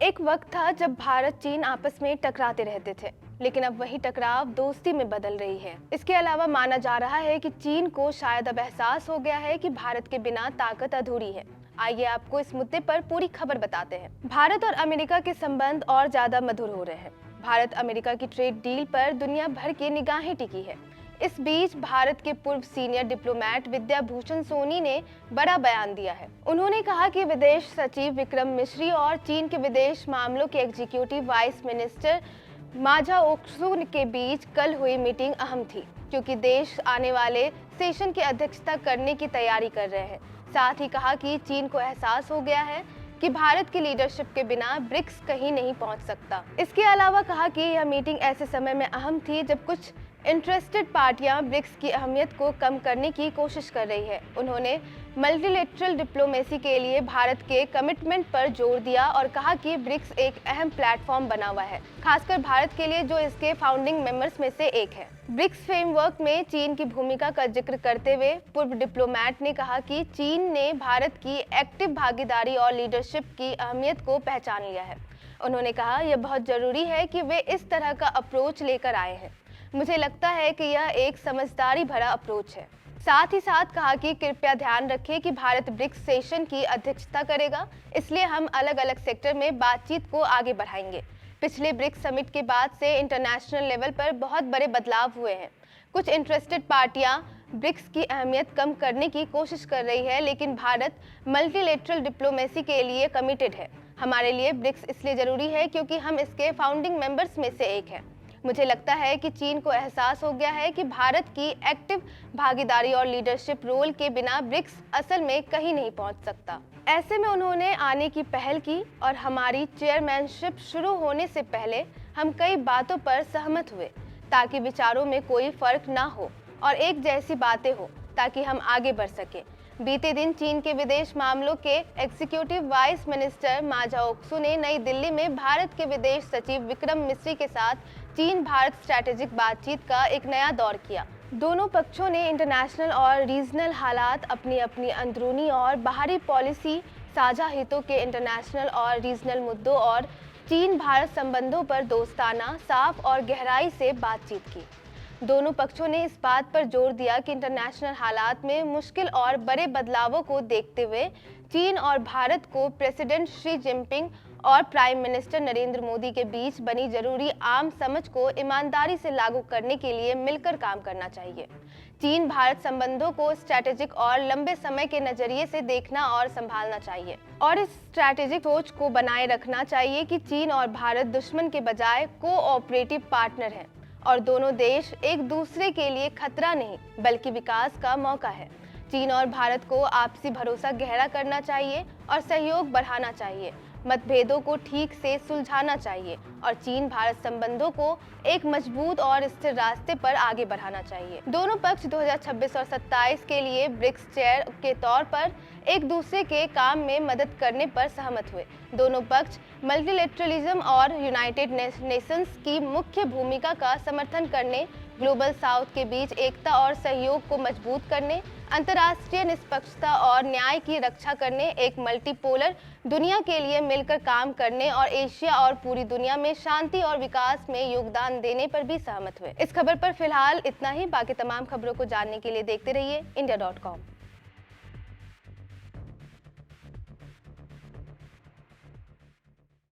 एक वक्त था जब भारत चीन आपस में टकराते रहते थे, लेकिन अब वही टकराव दोस्ती में बदल रही है। इसके अलावा माना जा रहा है कि चीन को शायद अब एहसास हो गया है कि भारत के बिना ताकत अधूरी है। आइए आपको इस मुद्दे पर पूरी खबर बताते हैं। भारत और अमेरिका के संबंध और ज्यादा मधुर हो रहे हैं। भारत अमेरिका की ट्रेड डील पर दुनिया भर की निगाहें टिकी है। इस बीच भारत के पूर्व सीनियर डिप्लोमेट विद्या भूषण सोनी ने बड़ा बयान दिया है। उन्होंने कहा कि विदेश सचिव विक्रम मिश्री और चीन के विदेश मामलों के एग्जीक्यूटिव वाइस मिनिस्टर माझाओक्सू के बीच कल हुई मीटिंग अहम थी, क्योंकि देश आने वाले सेशन की अध्यक्षता करने की तैयारी कर रहे हैं। साथ ही कहा कि चीन को एहसास हो गया है कि भारत की लीडरशिप के बिना ब्रिक्स कहीं नहीं पहुंच सकता। इसके अलावा कहा कि यह मीटिंग ऐसे समय में अहम थी जब कुछ इंटरेस्टेड पार्टियां ब्रिक्स की अहमियत को कम करने की कोशिश कर रही है। उन्होंने मल्टीलेटरल डिप्लोमेसी के लिए भारत के कमिटमेंट पर जोर दिया और कहा कि ब्रिक्स एक अहम प्लेटफॉर्म बना हुआ है, खासकर भारत के लिए जो इसके फाउंडिंग मेंबर्स में से एक है। ब्रिक्स फ्रेमवर्क में चीन की भूमिका का जिक्र करते हुए पूर्व डिप्लोमेट ने कहा कि चीन ने भारत की एक्टिव भागीदारी और लीडरशिप की अहमियत को पहचान लिया है। उन्होंने कहा यह बहुत जरूरी है कि वे इस तरह का अप्रोच लेकर आए हैं। मुझे लगता है कि यह एक समझदारी भरा अप्रोच है। साथ ही साथ कहा कि कृपया ध्यान रखें कि भारत ब्रिक्स सेशन की अध्यक्षता करेगा, इसलिए हम अलग अलग सेक्टर में बातचीत को आगे बढ़ाएंगे। पिछले ब्रिक्स समिट के बाद से इंटरनेशनल लेवल पर बहुत बड़े बदलाव हुए हैं। कुछ इंटरेस्टेड पार्टियां ब्रिक्स की अहमियत कम करने की कोशिश कर रही है, लेकिन भारत मल्टीलेटरल डिप्लोमेसी के लिए कमिटेड है। हमारे लिए ब्रिक्स इसलिए जरूरी है क्योंकि हम इसके फाउंडिंग मेंबर्स में से एक हैं। मुझे लगता है कि चीन को एहसास हो गया है कि भारत की एक्टिव भागीदारी और लीडरशिप रोल के बिना ब्रिक्स असल में कहीं नहीं पहुंच सकता। ऐसे में उन्होंने आने की पहल की और हमारी चेयरमैनशिप शुरू होने से पहले हम कई बातों पर सहमत हुए, ताकि विचारों में कोई फर्क ना हो और एक जैसी बातें हो, ताकि हम आगे बढ़ सकें। बीते दिन चीन के विदेश मामलों के एग्जीक्यूटिव वाइस मिनिस्टर माझाओक्सू ने नई दिल्ली में भारत के विदेश सचिव विक्रम मिश्री के साथ चीन भारत स्ट्रैटेजिक बातचीत का एक नया दौर किया। दोनों पक्षों ने इंटरनेशनल और रीजनल हालात, अपनी अपनी अंदरूनी और बाहरी पॉलिसी, साझा हितों के इंटरनेशनल और रीजनल मुद्दों और चीन भारत संबंधों पर दोस्ताना, साफ और गहराई से बातचीत की। दोनों पक्षों ने इस बात पर जोर दिया कि इंटरनेशनल हालात में मुश्किल और बड़े बदलावों को देखते हुए चीन और भारत को प्रेसिडेंट शी जिनपिंग और प्राइम मिनिस्टर नरेंद्र मोदी के बीच बनी जरूरी आम समझ को ईमानदारी से लागू करने के लिए मिलकर काम करना चाहिए। चीन भारत संबंधों को स्ट्रैटेजिक और लंबे समय के नजरिए से देखना और संभालना चाहिए और इस स्ट्रैटेजिक सोच को बनाए रखना चाहिए कि चीन और भारत दुश्मन के बजाय कोऑपरेटिव पार्टनर हैं और दोनों देश एक दूसरे के लिए खतरा नहीं बल्कि विकास का मौका है। चीन और भारत को आपसी भरोसा गहरा करना चाहिए और सहयोग बढ़ाना चाहिए। मतभेदों को ठीक से सुलझाना चाहिए और चीन भारत संबंधों को एक मजबूत और स्थिर रास्ते पर आगे बढ़ाना चाहिए। दोनों पक्ष 2026 और 27 के लिए ब्रिक्स चेयर के तौर पर एक दूसरे के काम में मदद करने पर सहमत हुए। दोनों पक्ष मल्टीलेटरलिज्म और यूनाइटेड नेशंस की मुख्य भूमिका का समर्थन करने, ग्लोबल साउथ के बीच एकता और सहयोग को मजबूत करने, अंतर्राष्ट्रीय निष्पक्षता और न्याय की रक्षा करने, एक मल्टीपोलर दुनिया के लिए मिलकर काम करने और एशिया और पूरी दुनिया में शांति और विकास में योगदान देने पर भी सहमत हुए। इस खबर पर फिलहाल इतना ही। बाकी तमाम खबरों को जानने के लिए देखते रहिए India.com।